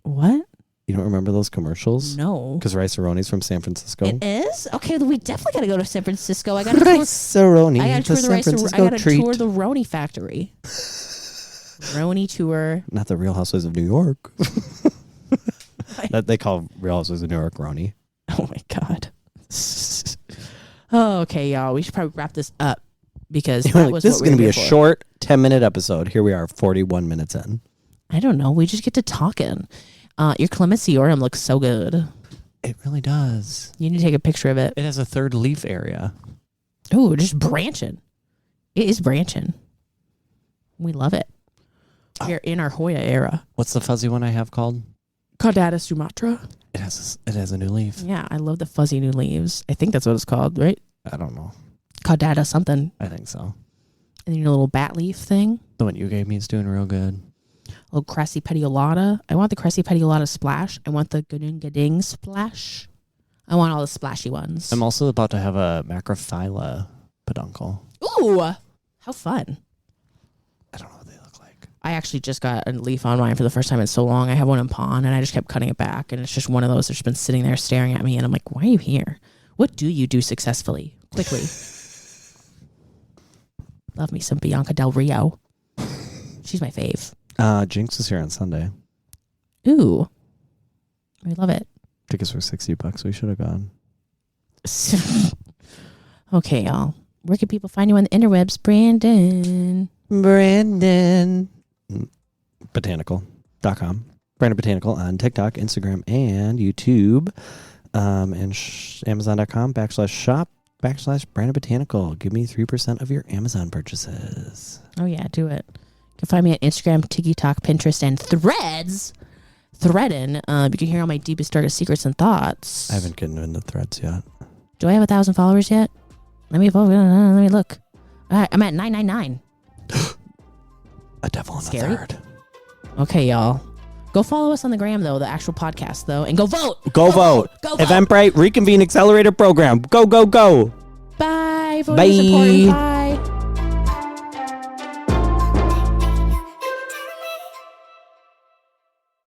Speaker 2: What?
Speaker 1: You don't remember those commercials?
Speaker 2: No.
Speaker 1: Because rice-a-roni's from San Francisco.
Speaker 2: It is? Okay, we definitely got to go to San Francisco. I got to tour.
Speaker 1: Rice-a-roni,
Speaker 2: I got to
Speaker 1: the
Speaker 2: tour the
Speaker 1: San
Speaker 2: rice. I
Speaker 1: Francisco
Speaker 2: got to
Speaker 1: treat.
Speaker 2: tour the Roni factory. Roni tour.
Speaker 1: Not the Real Housewives of New York. That they call Real Housewives of New York Roni.
Speaker 2: Oh my God. Oh, okay, y'all. We should probably wrap this up because that was
Speaker 1: this is
Speaker 2: going to
Speaker 1: be a short 10-minute episode. Here we are, 41 minutes in.
Speaker 2: I don't know. We just get to talking. Your clemenceorum looks so good.
Speaker 1: It really does.
Speaker 2: You need to take a picture of it.
Speaker 1: It has a third leaf area.
Speaker 2: Oh, just branching. It is branching. We love it. We're in our Hoya era.
Speaker 1: What's the fuzzy one I have called?
Speaker 2: Caudata sumatra.
Speaker 1: It has a new leaf.
Speaker 2: Yeah, I love the fuzzy new leaves. I think that's what it's called, right?
Speaker 1: I don't know.
Speaker 2: Caudata something.
Speaker 1: I think so.
Speaker 2: And then your little bat leaf thing.
Speaker 1: The one you gave me is doing real good.
Speaker 2: A little cressy petiolata. I want the cressy petiolata splash. I want the gading splash. I want all the splashy ones.
Speaker 1: I'm also about to have a macrophylla peduncle.
Speaker 2: Ooh, how fun.
Speaker 1: I don't know what they look like.
Speaker 2: I actually just got a leaf on mine for the first time in so long. I have one in pawn and I just kept cutting it back. And it's just one of those that's been sitting there staring at me. And I'm like, why are you here? What do you do successfully? Quickly. Love me some Bianca Del Rio. She's my fave.
Speaker 1: Jinx is here on Sunday.
Speaker 2: Ooh. I love it.
Speaker 1: Tickets were $60. We should have gone.
Speaker 2: Okay, y'all. Where can people find you on the interwebs? Brandon.
Speaker 1: Botanical.com. Brandon Botanical on TikTok, Instagram, and YouTube. And Amazon.com/shop/Brandon Botanical. Give me 3% of your Amazon purchases.
Speaker 2: Oh, yeah, do it. You can find me at Instagram, TikTok, Pinterest, and Threads. Threadin'. You can hear all my deepest, darkest secrets and thoughts.
Speaker 1: I haven't gotten into Threads yet.
Speaker 2: Do I have 1,000 followers yet? Let me look. All right, I'm at 999.
Speaker 1: A devil in
Speaker 2: Scary?
Speaker 1: a third.
Speaker 2: Okay, y'all. Go follow us on the gram, though, the actual podcast, though, and go vote.
Speaker 1: Go vote.
Speaker 2: Go vote.
Speaker 1: Eventbrite Reconvene Accelerator Program. Go, go, go.
Speaker 2: Bye. Voting
Speaker 1: Bye.
Speaker 2: is important. Bye.